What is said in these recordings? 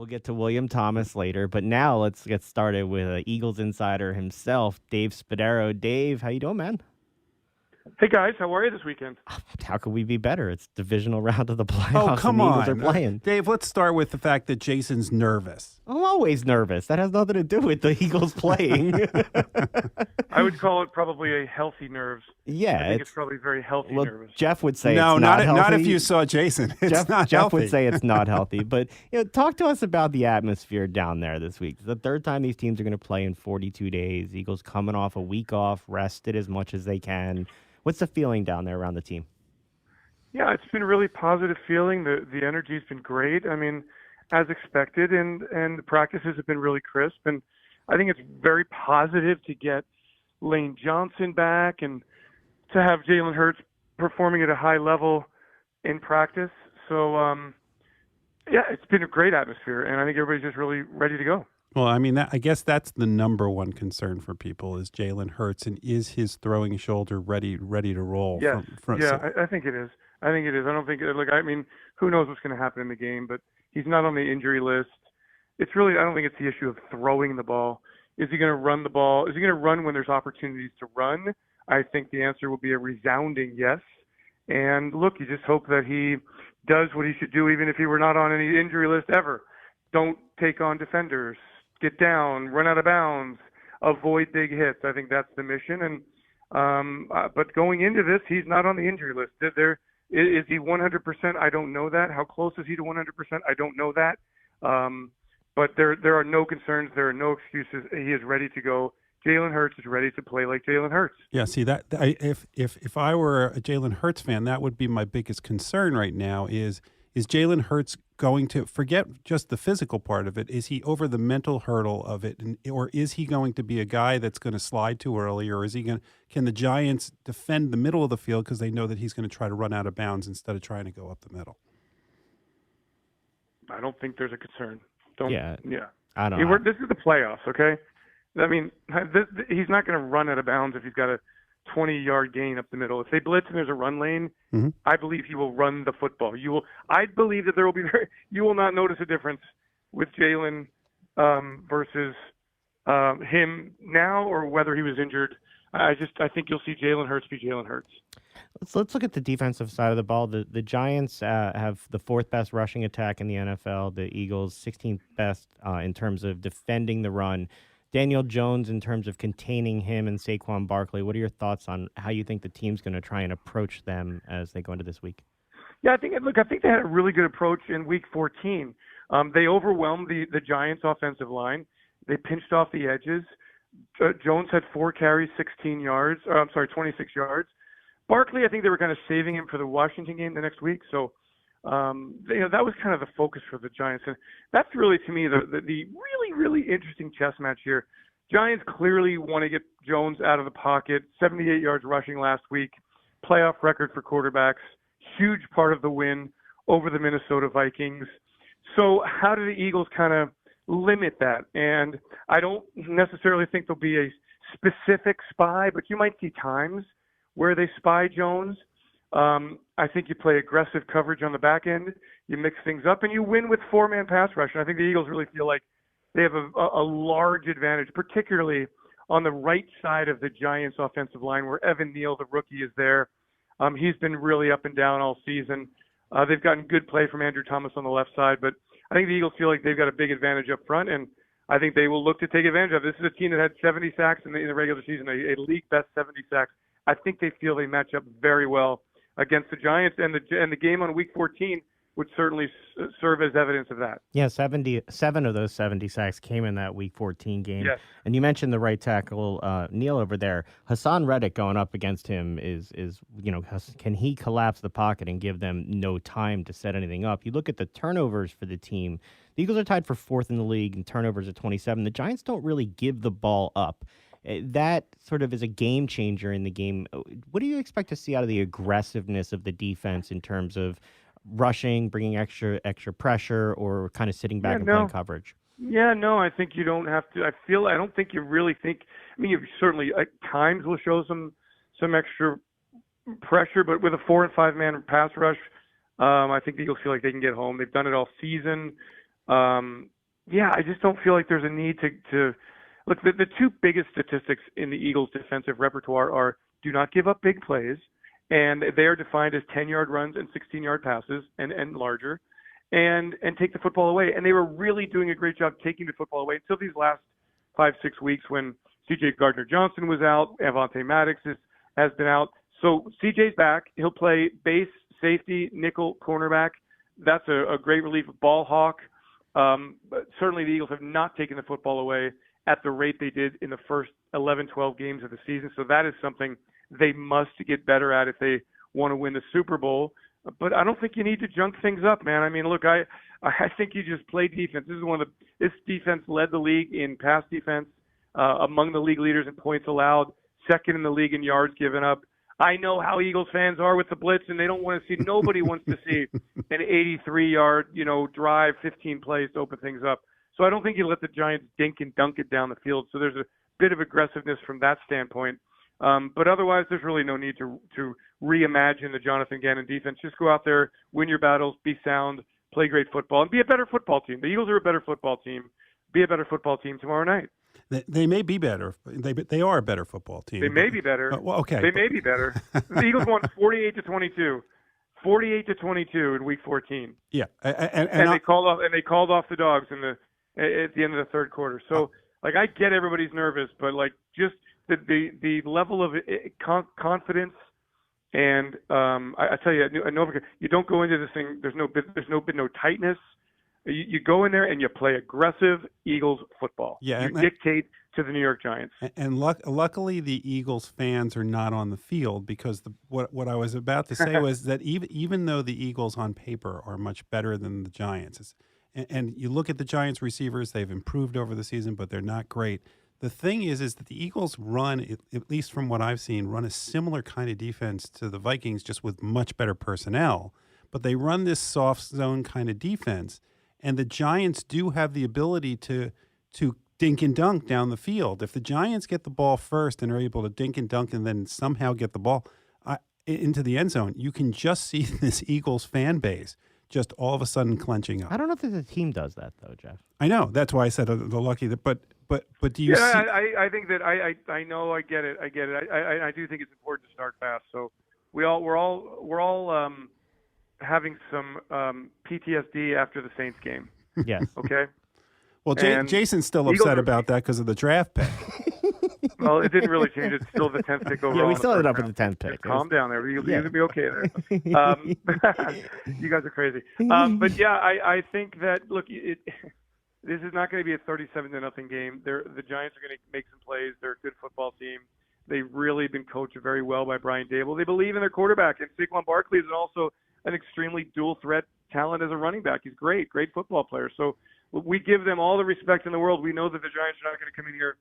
We'll get to William Thomas later, but now let's get started with Eagles insider himself, Dave Spadaro. Dave, how you doing, man? Hey guys, how are you this weekend? How could we be better? It's divisional round of the playoffs, Oh, come and the Eagles are on. playing. Dave, let's start with the fact that Jason's nervous. I'm always nervous. That has nothing to do with the Eagles playing. I would call it probably a healthy nerves. Yeah, I think it's probably very healthy nervous. Jeff would say No, it's not healthy. not if you saw Jason. It's not Jeff healthy. would say it's not healthy. But talk to us about the atmosphere down there this week. It's the third time these teams are going to play in 42 days. Eagles coming off a week off, rested as much as they can. What's the feeling down there around the team? Yeah, it's been a really positive feeling. The energy's been great. I mean, as expected, and the practices have been really crisp. And I think it's very positive to get Lane Johnson back and to have Jalen Hurts performing at a high level in practice. So, yeah, it's been a great atmosphere, and I think everybody's just really ready to go. Well, I mean, I guess that's the number one concern for people is Jalen Hurts, and is his throwing shoulder ready to roll? Yes. I think it is. I don't think – look, I mean, who knows what's going to happen in the game, but he's not on the injury list. It's really – I don't think it's the issue of throwing the ball. Is he going to run the ball? Is he going to run when there's opportunities to run? I think the answer will be a resounding yes. And, look, you just hope that he does what he should do even if he were not on any injury list ever. Don't take on defenders. Get down, run out of bounds, avoid big hits. I think that's the mission. And but going into this, he's not on the injury list. Is he 100%? I don't know that. How close is he to 100%? I don't know that. But there are no concerns. There are no excuses. He is ready to go. Jalen Hurts is ready to play like Jalen Hurts. Yeah, see if I were a Jalen Hurts fan, that would be my biggest concern right now. Is Jalen Hurts going to forget just the physical part of it? Is he over the mental hurdle of it, or is he going to be a guy that's going to slide too early, or can the Giants defend the middle of the field because they know that he's going to try to run out of bounds instead of trying to go up the middle? I don't think there's a concern. I don't know. This is the playoffs, okay? I mean, he's not going to run out of bounds if he's got a 20-yard gain up the middle. If they blitz and there's a run lane, I believe he will run the football. I believe that there will be you will not notice a difference with Jalen versus him now or whether he was injured. I think you'll see Jalen Hurts be Jalen Hurts. Let's look at the defensive side of the ball. The Giants have the fourth best rushing attack in the NFL. The Eagles 16th best in terms of defending the run. Daniel Jones, in terms of containing him and Saquon Barkley, what are your thoughts on how you think the team's going to try and approach them as they go into this week? Yeah, I think they had a really good approach in Week 14. They overwhelmed the Giants' offensive line. They pinched off the edges. Jones had 4 carries, 26 yards. Barkley, I think they were kind of saving him for the Washington game the next week. So, that was kind of the focus for the Giants. And that's really, to me, the really, really interesting chess match here. Giants clearly want to get Jones out of the pocket. 78 yards rushing last week. Playoff record for quarterbacks. Huge part of the win over the Minnesota Vikings. So how do the Eagles kind of limit that? And I don't necessarily think there'll be a specific spy, but you might see times where they spy Jones. I think you play aggressive coverage on the back end, you mix things up, and you win with 4-man pass rush. And I think the Eagles really feel like they have a large advantage, particularly on the right side of the Giants' offensive line where Evan Neal, the rookie, is there. He's been really up and down all season. They've gotten good play from Andrew Thomas on the left side, but I think the Eagles feel like they've got a big advantage up front, and I think they will look to take advantage of it. This is a team that had 70 sacks in the regular season, a league-best 70 sacks. I think they feel they match up very well against the Giants, and the game on Week 14 would certainly serve as evidence of that. Yeah, 77 of those 70 sacks came in that Week 14 game. Yes. And you mentioned the right tackle, Neal over there. Hassan Reddick going up against him is can he collapse the pocket and give them no time to set anything up? You look at the turnovers for the team. The Eagles are tied for 4th in the league in turnovers at 27. The Giants don't really give the ball up. That sort of is a game changer in the game. What do you expect to see out of the aggressiveness of the defense in terms of rushing, bringing extra pressure, or kind of sitting back and playing coverage? Yeah, no, I think you don't have to. I don't think you really think. I mean, you certainly at times will show some extra pressure, but with a 4- and 5-man pass rush, I think the Eagles feel like they can get home. They've done it all season. Yeah, I just don't feel like there's a need to look. The two biggest statistics in the Eagles' defensive repertoire are do not give up big plays, and they are defined as 10-yard runs and 16-yard passes and larger, and take the football away. And they were really doing a great job taking the football away until these last 5-6 weeks when C.J. Gardner-Johnson was out, Avonte Maddox has been out. So C.J.'s back. He'll play base, safety, nickel, cornerback. That's a great relief. Ball hawk. But certainly the Eagles have not taken the football away at the rate they did in the first 11, 12 games of the season. So that is something they must get better at if they want to win the Super Bowl. But I don't think you need to junk things up, man. I mean, look, I think you just play defense. This defense led the league in pass defense, among the league leaders in points allowed, second in the league in yards given up. I know how Eagles fans are with the blitz, and they don't want to see. Nobody wants to see an 83-yard, drive, 15 plays to open things up. So I don't think you let the Giants dink and dunk it down the field. So there's a bit of aggressiveness from that standpoint. But otherwise, there's really no need to reimagine the Jonathan Gannon defense. Just go out there, win your battles, be sound, play great football, and be a better football team. The Eagles are a better football team. Be a better football team tomorrow night. They may be better. They are a better football team. They may be better. Well, okay. They may be better. The Eagles won 48-22. 48-22 in Week 14. Yeah, and they called off the Dogs at the end of the third quarter. So, I get everybody's nervous, but just the level of confidence, and I tell you, you don't go into this thing. There's been no tightness. You go in there and you play aggressive Eagles football. Yeah, you dictate to the New York Giants. And luckily, the Eagles fans are not on the field, because what I was about to say was that even though the Eagles on paper are much better than the Giants, and you look at the Giants receivers, they've improved over the season, but they're not great. The thing is that the Eagles at least from what I've seen, run a similar kind of defense to the Vikings, just with much better personnel. But they run this soft zone kind of defense. And the Giants do have the ability to dink and dunk down the field. If the Giants get the ball first and are able to dink and dunk and then somehow get the ball into the end zone, you can just see this Eagles fan base just all of a sudden clenching up. I don't know if the team does that, though, Jeff. I know. That's why I said the lucky. But do you see? I think that I know. I get it. I do think it's important to start fast. So we're all having some PTSD after the Saints game. Yes. Okay. Well, Jason's still upset about that because of the draft pick. Well, it didn't really change. It's still the 10th pick overall. Yeah, we still ended up with the 10th pick. Just calm down there. You'll be okay there. You guys are crazy. But yeah, I think that, look, this is not going to be a 37-0 game. The Giants are going to make some plays. They're a good football team. They've really been coached very well by Brian Dable. They believe in their quarterback, and Saquon Barkley is also an extremely dual threat talent as a running back. He's great football player. So we give them all the respect in the world. We know that the Giants are not going to come in here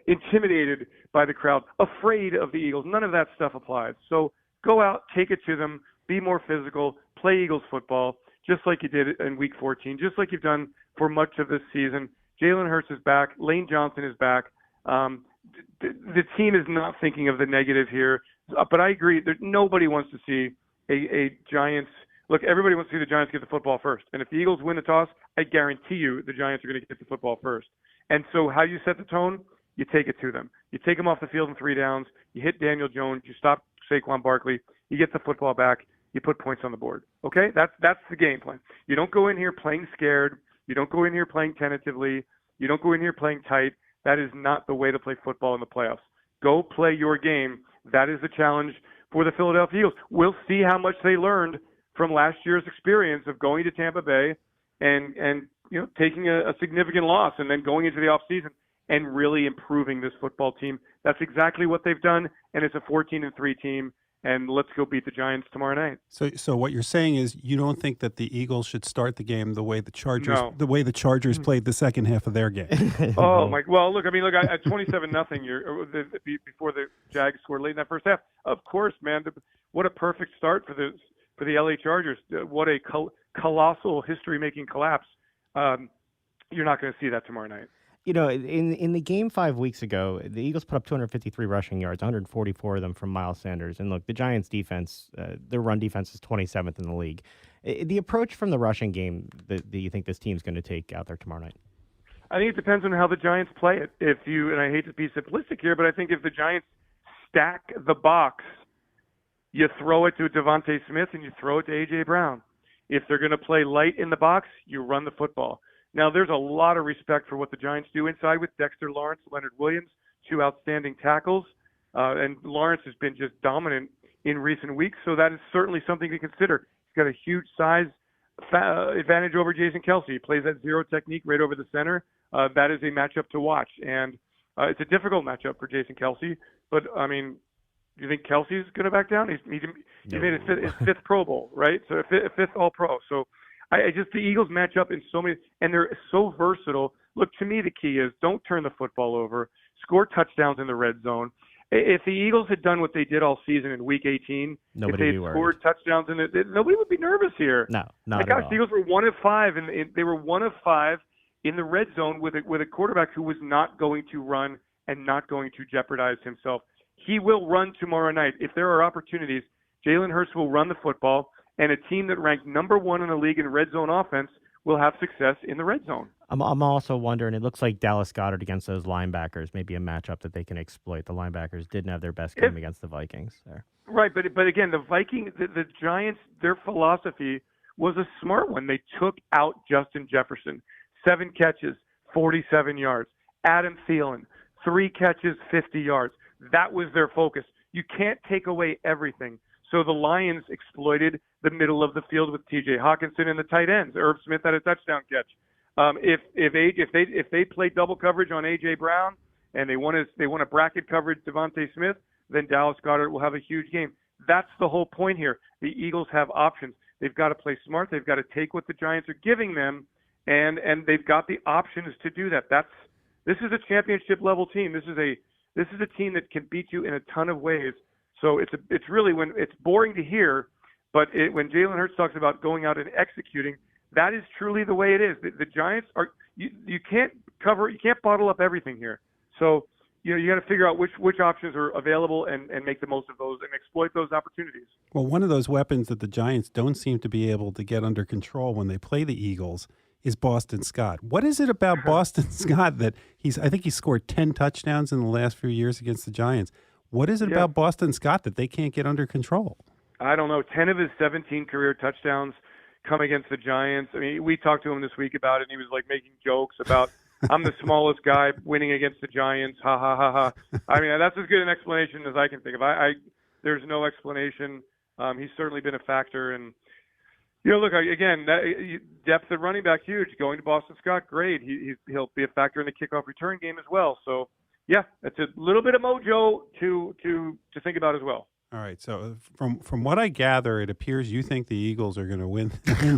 intimidated by the crowd, afraid of the Eagles. None of that stuff applies. So go out, take it to them, be more physical, play Eagles football, just like you did in Week 14, just like you've done for much of this season. Jalen Hurts is back. Lane Johnson is back. The team is not thinking of the negative here. But I agree that nobody wants to see a Giants – look, everybody wants to see the Giants get the football first. And if the Eagles win the toss, I guarantee you the Giants are going to get the football first. And so how you set the tone, you take it to them. You take them off the field in 3 downs. You hit Daniel Jones. You stop Saquon Barkley. You get the football back. You put points on the board. Okay? That's the game plan. You don't go in here playing scared. You don't go in here playing tentatively. You don't go in here playing tight. That is not the way to play football in the playoffs. Go play your game. That is the challenge for the Philadelphia Eagles. We'll see how much they learned from last year's experience of going to Tampa Bay and taking a significant loss and then going into the offseason and really improving this football team. That's exactly what they've done, and it's a 14-3 team. And let's go beat the Giants tomorrow night. So what you're saying is you don't think that the Eagles should start the game the way the Chargers played the second half of their game. Oh my! Well, look, at 27-0 before the Jags scored late in that first half. Of course, man. What a perfect start for the LA Chargers. What a colossal history-making collapse. You're not going to see that tomorrow night. In the game 5 weeks ago, the Eagles put up 253 rushing yards, 144 of them from Miles Sanders. And look, the Giants' defense, their run defense is 27th in the league. The approach from the rushing game that you think this team's going to take out there tomorrow night? I think it depends on how the Giants play it. And I hate to be simplistic here, but I think if the Giants stack the box, you throw it to Devontae Smith and you throw it to A.J. Brown. If they're going to play light in the box, you run the football. Now, there's a lot of respect for what the Giants do inside with Dexter Lawrence, Leonard Williams, two outstanding tackles. And Lawrence has been just dominant in recent weeks, so that is certainly something to consider. He's got a huge size advantage over Jason Kelce. He plays that zero technique right over the center. That is a matchup to watch. And it's a difficult matchup for Jason Kelce. But, I mean, do you think Kelsey's going to back down? He made his fifth Pro Bowl, right? So a fifth All-Pro. So I just, the Eagles match up in so many, and they're so versatile. Look, to me, the key is don't turn the football over. Score touchdowns in the red zone. If the Eagles had done what they did all season in Week 18, if they had scored touchdowns in it, nobody would be nervous here. No, not at all. The Eagles were 1 of 5, and they were 1 of 5 in the red zone with a quarterback who was not going to run and not going to jeopardize himself. He will run tomorrow night. If there are opportunities, Jalen Hurts will run the football, and a team that ranked number 1 in the league in red zone offense will have success in the red zone. I'm also wondering, it looks like Dallas Goedert against those linebackers, maybe a matchup that they can exploit. The linebackers didn't have their best game against the Vikings there. Right, but again, the Giants, their philosophy was a smart one. They took out Justin Jefferson, 7 catches, 47 yards. Adam Thielen, 3 catches, 50 yards. That was their focus. You can't take away everything. So the Lions exploited the middle of the field with T.J. Hawkinson and the tight ends. Irv Smith had a touchdown catch. If they play double coverage on A.J. Brown and they want to bracket coverage Devontae Smith, then Dallas Goedert will have a huge game. That's the whole point here. The Eagles have options. They've got to play smart. They've got to take what the Giants are giving them, and they've got the options to do that. This is a championship level team. This is a team that can beat you in a ton of ways. So it's really, when it's boring to hear, but when Jalen Hurts talks about going out and executing, that is truly the way it is. The Giants are you can't bottle up everything here. So you got to figure out which options are available and make the most of those and exploit those opportunities. Well, one of those weapons that the Giants don't seem to be able to get under control when they play the Eagles is Boston Scott. What is it about Boston Scott that I think he scored 10 touchdowns in the last few years against the Giants? What is it about Boston Scott that they can't get under control? I don't know. 10 of his 17 career touchdowns come against the Giants. I mean, we talked to him this week about it, and he was like making jokes about, I'm the smallest guy winning against the Giants. Ha, ha, ha, ha. I mean, that's as good an explanation as I can think of. There's no explanation. He's certainly been a factor. And, look, again, depth at running back, huge. Going to Boston Scott, great. He'll be a factor in the kickoff return game as well. So, yeah, it's a little bit of mojo to think about as well. All right. So from what I gather, it appears you think the Eagles are going to win.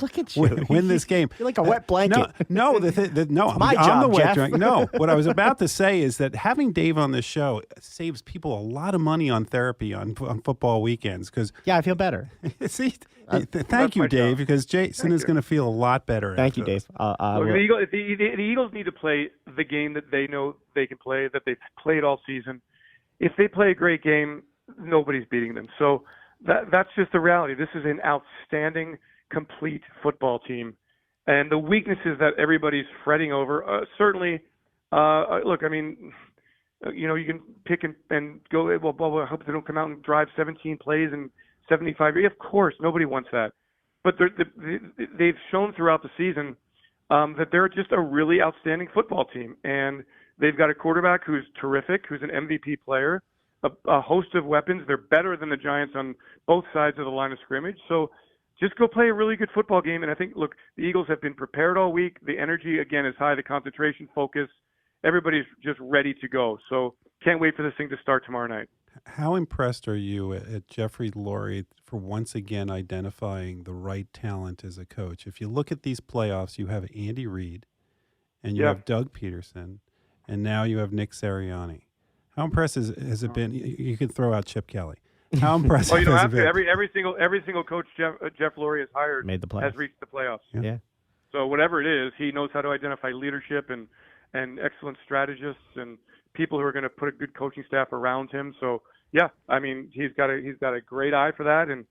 Look at you. Win this game. You're like a wet blanket. No, my job, the wet Jeff. blanket. No, what I was about to say is that having Dave on this show saves people a lot of money on therapy on football weekends. Yeah, I feel better. See, thank you, Dave, because Jason is going to feel a lot better. Thank you, Dave. Look, the Eagles need to play the game that they know they can play, that they've played all season. If they play a great game, nobody's beating them. So that's just the reality. This is an outstanding, complete football team. And the weaknesses that everybody's fretting over, certainly, look, I mean, you can pick and go, well, I hope they don't come out and drive 17 plays and 75. Of course, nobody wants that. But they've shown throughout the season that they're just a really outstanding football team. And they've got a quarterback who's terrific, who's an MVP player, a host of weapons. They're better than the Giants on both sides of the line of scrimmage. So just go play a really good football game. And I think, look, the Eagles have been prepared all week. The energy, again, is high, the concentration, focus. Everybody's just ready to go. So can't wait for this thing to start tomorrow night. How impressed are you at Jeffrey Lurie for once again identifying the right talent as a coach? If you look at these playoffs, you have Andy Reid and you have Doug Peterson, and now you have Nick Sirianni. How impressive has it been? You can throw out Chip Kelly. How impressive well, you don't has have it been? to. Every single coach Jeff Lurie has hired made the playoffs. has reached the playoffs. Yeah. So whatever it is, he knows how to identify leadership and and excellent strategists and people who are going to put a good coaching staff around him. So yeah, I mean, he's got a great eye for that, and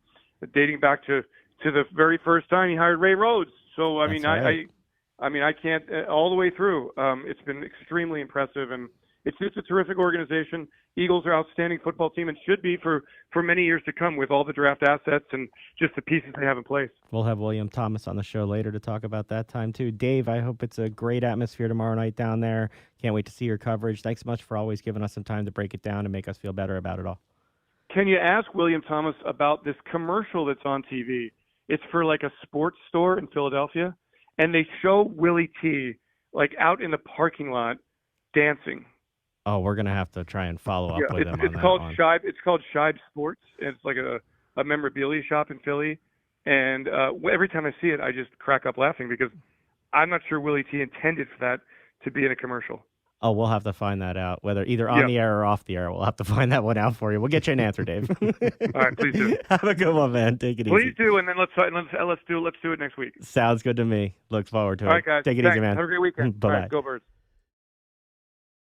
dating back to the very first time he hired Ray Rhodes. So I mean, I can't all the way through. It's been extremely impressive, and it's just a terrific organization. Eagles are outstanding football team and should be for many years to come with all the draft assets and just the pieces they have in place. We'll have William Thomas on the show later to talk about that time too. Dave, I hope it's a great atmosphere tomorrow night down there. Can't wait to see your coverage. Thanks so much for always giving us some time to break it down and make us feel better about it all. Can you ask William Thomas about this commercial that's on TV? It's for like a sports store in Philadelphia, and they show Willie T like out in the parking lot dancing. Oh, we're gonna have to try and follow up with him on it's that called one. Shibe. It's called Shibe Sports. And it's like a memorabilia shop in Philly. And every time I see it, I just crack up laughing because I'm not sure Willie T intended for that to be in a commercial. Oh, we'll have to find that out, whether either on the air or off the air. We'll have to find that one out for you. We'll get you an answer, Dave. All right, please do. Have a good one, man. Take it easy. Please do, and then let's do it next week. Sounds good to me. Look forward to it. All right, guys. Take it Thanks. easy, man. Have a great weekend. Bye-bye. All right, go Birds.